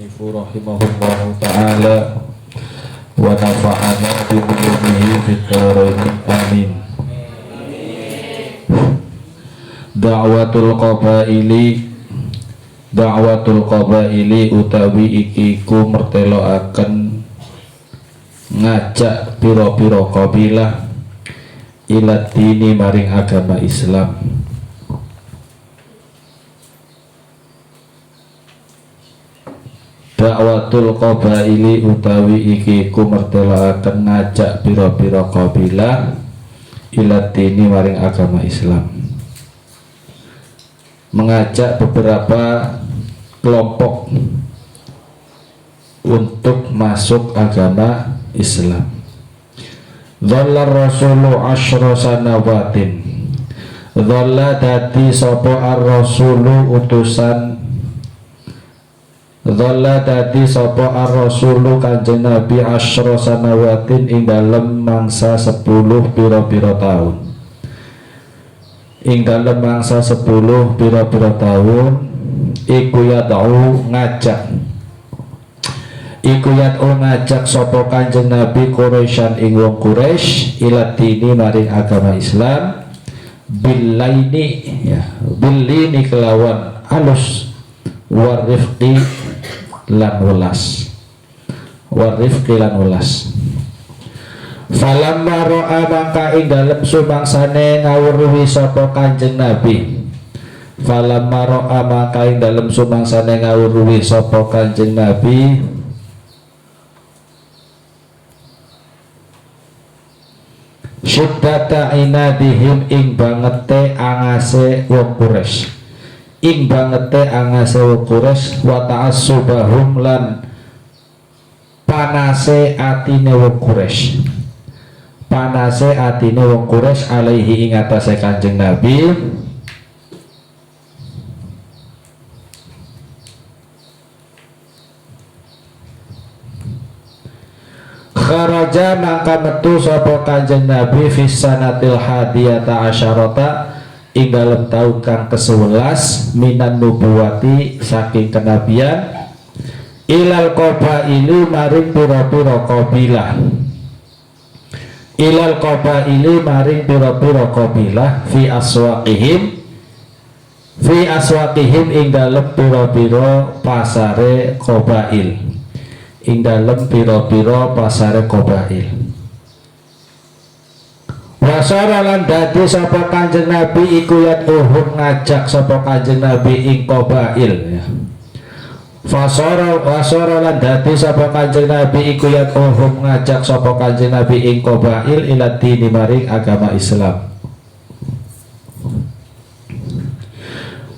musannifu rahimahullahu ta'ala wa nafa'ana bi ulumihi fid dharain amin. Da'watul qabaili utawi iki ku merteloaken ngajak pira-pira kabilah ila dini maring agama Islam. Da'watul qabaili utawi iki ku merteloaken ngajak pira-pira kabilah ila dini maring agama Islam, mengajak beberapa kelompok untuk masuk agama Islam. Dhalla rasulu asyra sanawatin, dhalla dadi sapa ar-rasulu utusan, dhalla dadi sapa ar-rasulu kanjeng Nabi asyra sanawatin ing dalem mangsa 10 pira-pira taun. Ing dalem mangsa 10 pira-pira taun iku yad'u ngajak sapa kanjeng Nabi Quraisyan ing wong Quraisy ila dini maring agama Islam billaini billini kelawan alus warifqi lan welas falamma ra'a maka ing dalem sumangsane ngawruhi sapa kanjeng Nabi falamma ra'a maka ing dalem sumangsane ngawruhi sapa kanjeng Nabi syiddata inadihim ing bangete angase wong Quraisy wa ta'assubahum lan panase atine wong Quraisy alaihi ing atase kanjeng Nabi kharaja maka metu sapa kanjeng Nabi fis sanatil hadiyata asyarata ing dalem taun kang ke-11 minan nubuwati saking kenabian ilal qabaili maring pira-pira kabilah fi aswaqihim ing dalem pira-pira pasare qabail wasara lan dadi sapa kanjeng Nabi iku yatuhum ngajak sapa kanjeng Nabi ing qabail wasara lan dadi sapa kanjeng Nabi iku yatuhum ngajak sapa kanjeng Nabi ing qabail ila dini maring agama Islam.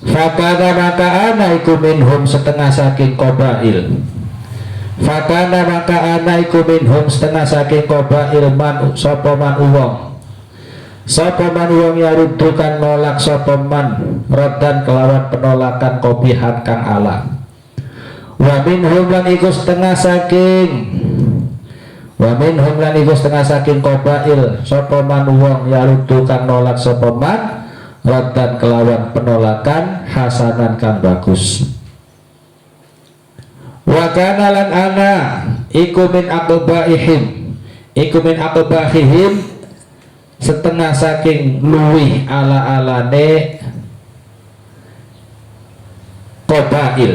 Fakana maka ana iku minhum setengah saking qabail setengah saking qabail man sapa man wong yarudukan nolak sapa man rodan kelawan penolakan kopihan kang ala wa minhum lan iku setengah saking qabail sapa man wong yarudukan nolak sapa man rodan kelawan penolakan hasanan kang bagus. Wa kana lan ana iku min aqbahihim setengah saking luwih ala-alane qabail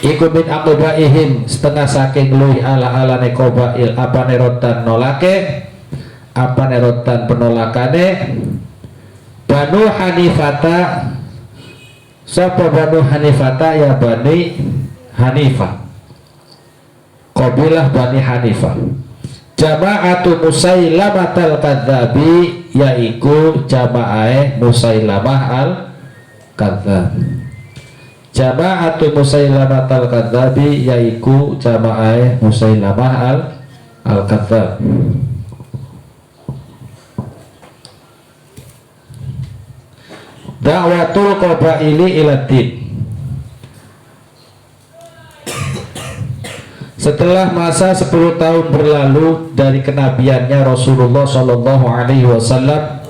iku min aqbahihim setengah saking luwih ala-alane qabail apane rotan nolake apane rotan penolakane Banu Hanifata sapa Banu Hanifata ya Bani Hanifah qabilah Bani Hanifah jama'atu Musailamah al-Kadzabi yaiku jama'ah Musailamah al-Kadzab jama'atu Musailamah al-Kadzabi yaiku jama'ah Musailamah al-Kadzab. Da'watul qabaili ila din. Setelah masa 10 tahun berlalu dari kenabiannya Rasulullah Shallallahu Alaihi Wasallam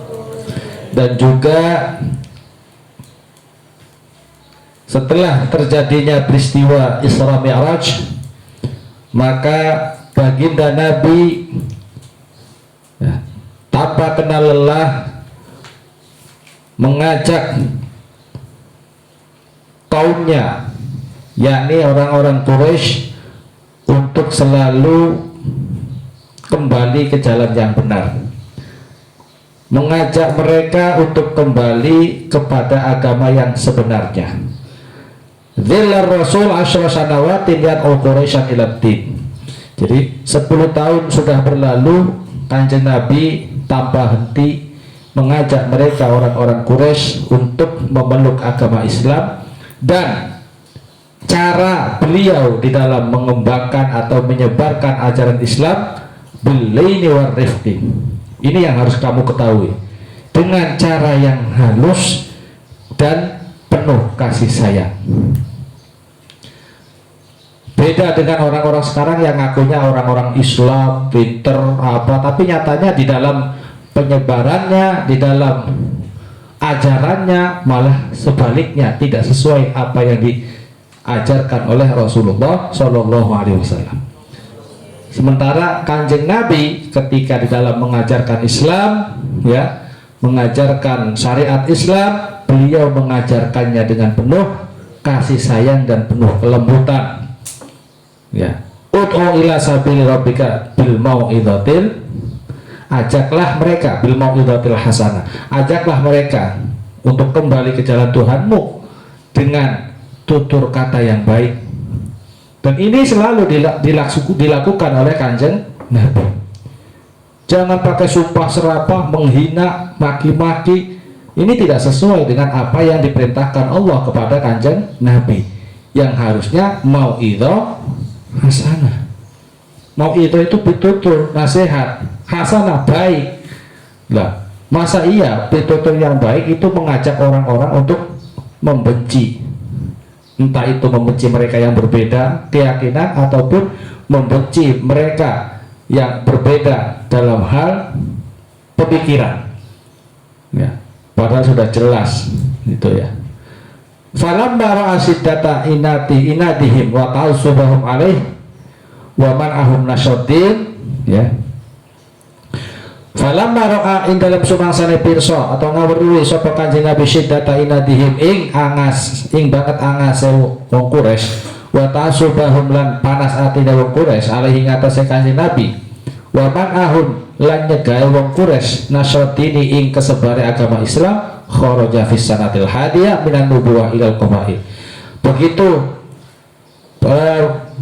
dan juga setelah terjadinya peristiwa Isra Mi'raj, maka baginda Nabi ya, tanpa kenal lelah mengajak kaumnya, yakni orang-orang Quraisy, untuk selalu kembali ke jalan yang benar, mengajak mereka untuk kembali kepada agama yang sebenarnya. Dzillar Rasul asyra sanawatin yad'u Quraisyan ila din. Jadi 10 tahun sudah berlalu, Kanjeng Nabi tanpa henti mengajak mereka orang-orang Quraisy untuk memeluk agama Islam, dan cara beliau di dalam mengembangkan atau menyebarkan ajaran Islam bil-laini war-rifqi. Ini yang harus kamu ketahui, dengan cara yang halus dan penuh kasih sayang. Beda dengan orang-orang sekarang yang ngakunya orang-orang Islam, pinter apa, tapi nyatanya di dalam penyebarannya, di dalam ajarannya malah sebaliknya, tidak sesuai apa yang diajarkan oleh Rasulullah Shallallahu Alaihi Wasallam. Sementara Kanjeng Nabi ketika di dalam mengajarkan Islam, ya, mengajarkan syariat Islam, beliau mengajarkannya dengan penuh kasih sayang dan penuh kelembutan. Ya, ud'u ila sabili rabbika bil mau'izatil, ajaklah mereka bil mau'izatil hasanah, ajaklah mereka untuk kembali ke jalan Tuhanmu dengan tutur kata yang baik. Dan ini selalu dilakukan oleh Kanjeng Nabi. Jangan pakai sumpah serapah, menghina, maki-maki. Ini tidak sesuai dengan apa yang diperintahkan Allah kepada Kanjeng Nabi, yang harusnya mau'izah hasanah. Mau'izah itu pitutur, nasihat, hasanah, baik. Lah, masa iya pitutur yang baik itu mengajak orang-orang untuk membenci, entah itu membenci mereka yang berbeda keyakinan ataupun membenci mereka yang berbeda dalam hal pemikiran, ya, padahal sudah jelas itu ya. Falamma ra'a siddata inadihim wa ta'assubahum alaih wa man'ahum nasyadin, ya. Falamma ra'a ing dalam sumangsane pirsa atau ngawruhi sapa Kanjeng Nabi siddata inadihim ing angas, ing banget angase wong Quraisy, wa ta'assubahum lan panas atine wong Quraisy alaihi ngatasé Kanjeng Nabi, wa man'ahum lan nyegae wong Quraisy nasyadini ing kesebare agama Islam, kharaja fis sanatil hadiyah minan nubuwah ilal qabail. Begitu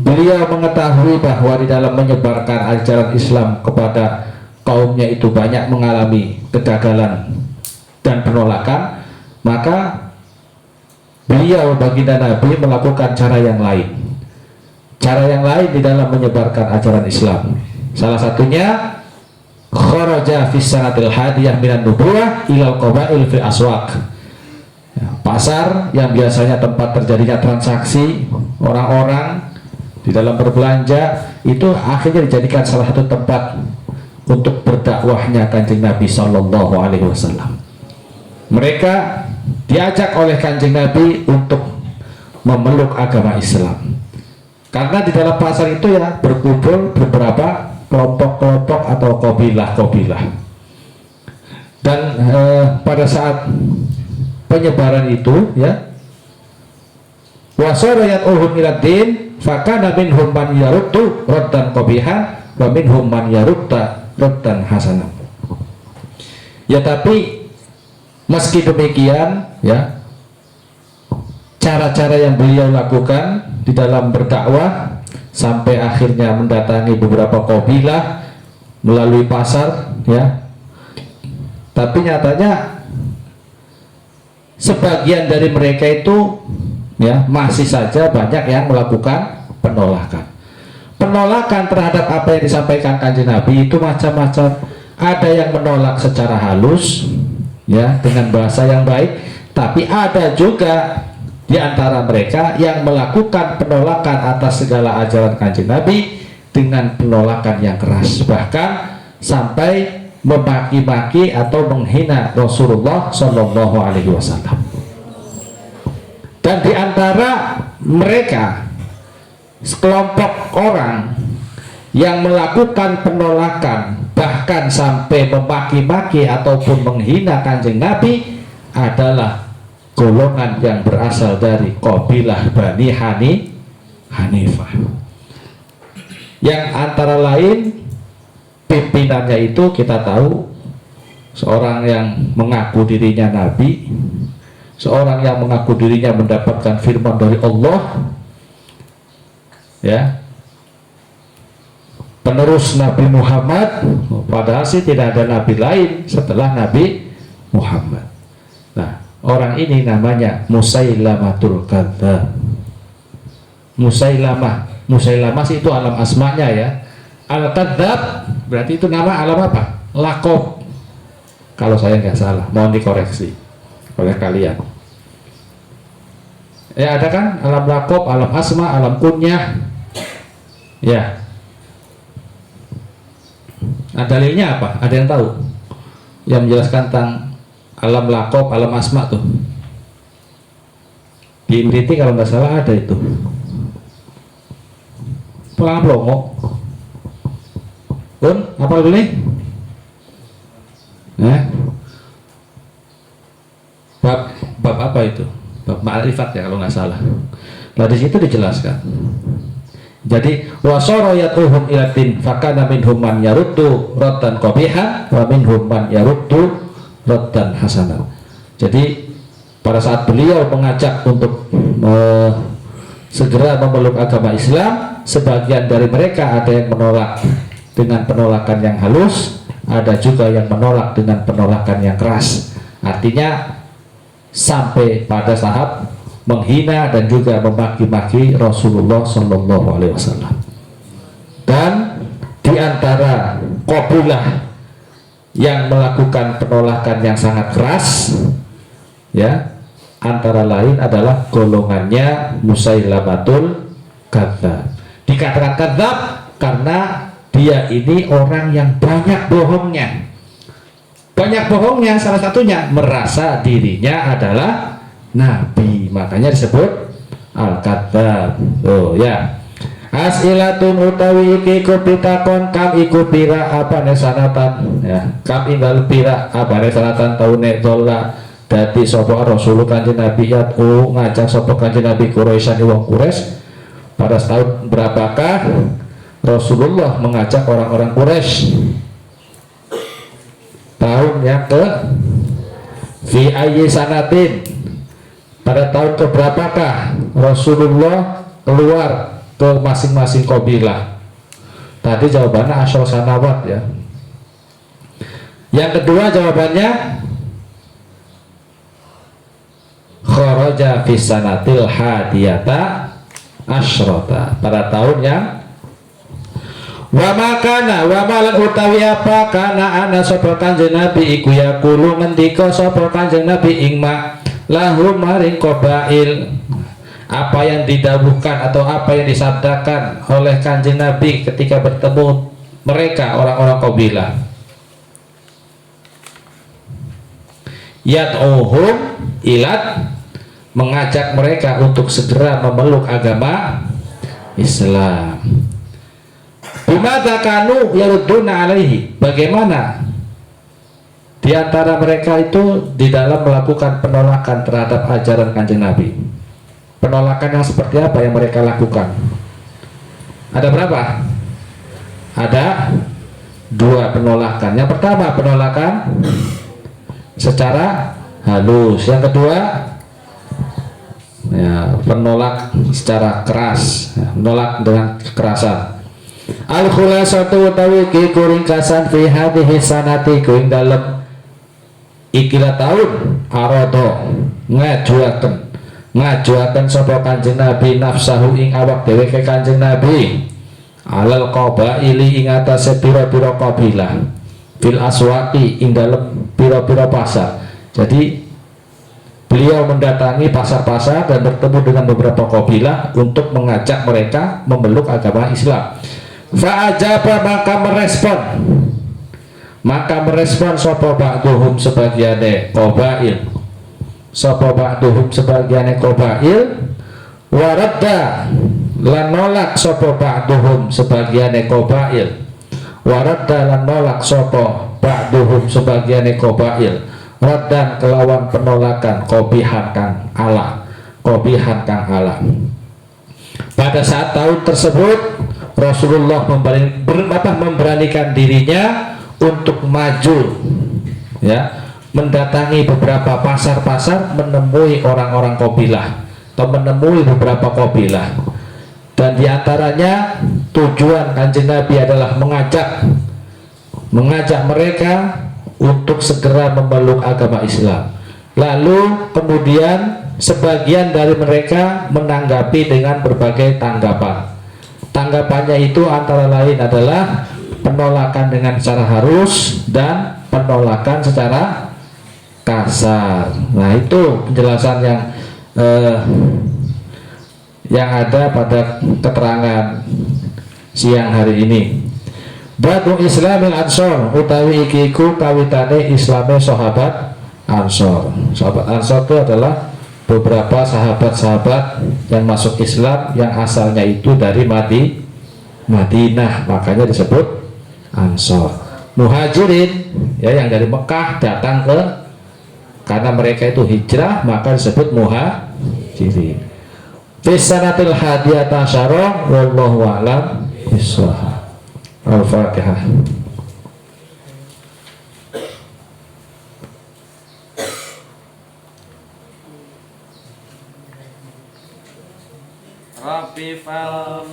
beliau mengetahui bahwa di dalam menyebarkan ajaran Islam kepada kaumnya itu banyak mengalami kegagalan dan penolakan, maka beliau baginda Nabi melakukan cara yang lain. Cara yang lain di dalam menyebarkan ajaran Islam, salah satunya kharaja fis sanatil hadiyah minan nubuwah ilal qabail fi aswaq. Ya, pasar yang biasanya tempat terjadinya transaksi orang-orang di dalam berbelanja itu akhirnya dijadikan salah satu tempat untuk berdakwahnya Kanjeng Nabi Sallallahu Alaihi Wasallam. Mereka diajak oleh Kanjeng Nabi untuk memeluk agama Islam, karena di dalam pasar itu ya berkumpul beberapa kelompok-kelompok atau kabilah-kabilah. Dan pada saat penyebaran itu, ya, wasara yad'uhum ila din fakana minhum man yaruddu raddan qabihan wa minhum man yarudda raddan hasanah. Ya, tapi meski demikian, ya, cara-cara yang beliau lakukan di dalam berdakwah sampai akhirnya mendatangi beberapa kabilah melalui pasar, ya, tapi nyatanya sebagian dari mereka itu, ya, masih saja banyak yang melakukan penolakan terhadap apa yang disampaikan Kanjeng Nabi. Itu macam-macam. Ada yang menolak secara halus, ya, dengan bahasa yang baik, tapi ada juga di antara mereka yang melakukan penolakan atas segala ajaran Kanjeng Nabi dengan penolakan yang keras, bahkan sampai memaki-maki atau menghina Rasulullah Shallallahu Alaihi Wasallam. Dan di antara mereka sekelompok orang yang melakukan penolakan bahkan sampai memaki-maki ataupun menghina Kanjeng Nabi adalah golongan yang berasal dari kabilah Bani Hanifah, yang antara lain pimpinannya itu kita tahu seorang yang mengaku dirinya Nabi, seorang yang mengaku dirinya mendapatkan firman dari Allah, ya, penerus Nabi Muhammad, padahal sih tidak ada nabi lain setelah Nabi Muhammad. Nah, orang ini namanya Musailamatul Kadzdzab. Musailamah sih itu alam asmanya ya. Al-Kadzdzab berarti itu nama alam apa? Lakob. Kalau saya nggak salah, mohon dikoreksi oleh kalian. Ya ada kan alam lakob, alam asma, alam kunyah. Ya. Nah, dalilnya apa? Ada yang tahu? Yang menjelaskan tentang alam lakob, alam asma tuh. Di Imriti kalau nggak salah ada itu. Pulang Plongo. Pun apa dulu nih? Bab apa itu? Bab ma'rifat ya kalau nggak salah. Nah di situ dijelaskan. Jadi wasara yatuhum ilatin fakana minhum man yaruddu raddan qabihan wa minhum man yaruddu raddan hasanan. Jadi pada saat beliau mengajak untuk segera memeluk agama Islam, sebagian dari mereka ada yang menolak dengan penolakan yang halus, ada juga yang menolak dengan penolakan yang keras. Artinya sampai pada tahap menghina dan juga memaki-maki Rasulullah Shallallahu Alaihi Wasallam. Dan di antara kabilah yang melakukan penolakan yang sangat keras, ya, antara lain adalah golongannya Musailamatul Kadzdzab. Dikatakan kadzdzab karena dia ini orang yang banyak bohongnya. Banyak bohongnya salah satunya merasa dirinya adalah Nabi, makanya disebut Al-Kadzdzab. Oh ya. As'ilatun utawi iki kupitakon kam iku pira apane sanatan ya. Kam inggal pira apane sanatan taune dola dadi sapa Rasul Kanjeng Nabi yatu ngajak sapa Kanjeng Nabi Quraisyan wong Quraisy. Pada tahun berapakah Rasulullah mengajak orang-orang Quraisy? Tahun yang ke fi ayyi sanatin, pada tahun keberapakah Rasulullah keluar ke masing-masing kabilah? Tadi jawabannya asyar sanawat ya. Yang kedua jawabannya kharaja fi sanatil hadiyata asyrata, pada tahun yang wa makana wa malan utawi apa kana ana sapa Kanjeng Nabi iku yaqulu ngendika sapa Kanjeng Nabi ingma lahum maring qabail, apa yang didawuhkan atau apa yang disabdakan oleh Kanjeng Nabi ketika bertemu mereka orang-orang kabilah. Yad'uhum ilat, mengajak mereka untuk segera memeluk agama Islam. Bimadza kanu yarudduna alaihi, bagaimana di antara mereka itu di dalam melakukan penolakan terhadap ajaran Kanjeng Nabi. Penolakan yang seperti apa yang mereka lakukan? Ada berapa? Ada dua penolakan. Yang pertama penolakan secara halus, yang kedua ya, penolak secara keras, ya, menolak dengan kekerasan. Al khulasatu utawi ki kuringkasan fi hadhihi sanati kuing dalem ikilah tahun arada ngajuaken sapa Kanjeng Nabi nafsahu ing awak dhewe ke Kanjeng Nabi alal qabaili ing atase pira-pira kabilah fil aswaqi ing dalem pira-pira pasar. Jadi beliau mendatangi pasar-pasar dan bertemu dengan beberapa kabilah untuk mengajak mereka memeluk agama Islam. Fa'ajaba, maka merespon sapa ba'duhum sebagiane qabail sapa ba'duhum sebagiane qabail, waradda lan nolak sapa ba'duhum sebagiane qabail, waradda lan nolak sapa ba'duhum sebagiane qabail, raddan kelawan penolakan qabihan kang ala, qabihan kang ala. Pada saat tahun tersebut Rasulullah memberanikan dirinya untuk maju, ya, mendatangi beberapa pasar-pasar, menemui orang-orang kabilah atau menemui beberapa kabilah, dan diantaranya tujuan Kanjeng Nabi adalah mengajak mereka untuk segera memeluk agama Islam. Lalu kemudian sebagian dari mereka menanggapi dengan berbagai tanggapan. Tanggapannya itu antara lain adalah penolakan dengan secara halus dan penolakan secara kasar. Nah, itu penjelasan yang ada pada keterangan siang hari ini. Badu Islamil Ansor utawi ikiku kawitane Islame sahabat Ansor. Sahabat Ansor itu adalah beberapa sahabat-sahabat yang masuk Islam yang asalnya itu dari Madinah, makanya disebut Ansor. Muhajirin, ya, yang dari Mekah datang karena mereka itu hijrah, maka disebut muhajirin. Fisanatil hadiyata asyara wallahu a'lam bishawab. Al-Fatihah. Rabbi fal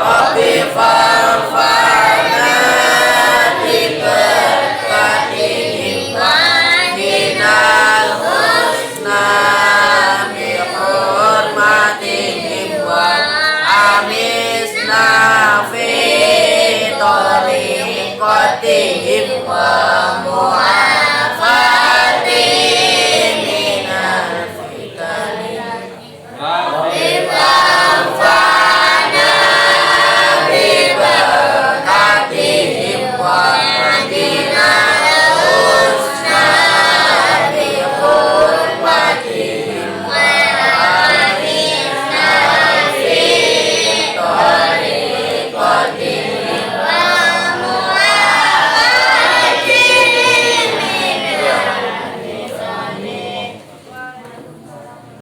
Rabbi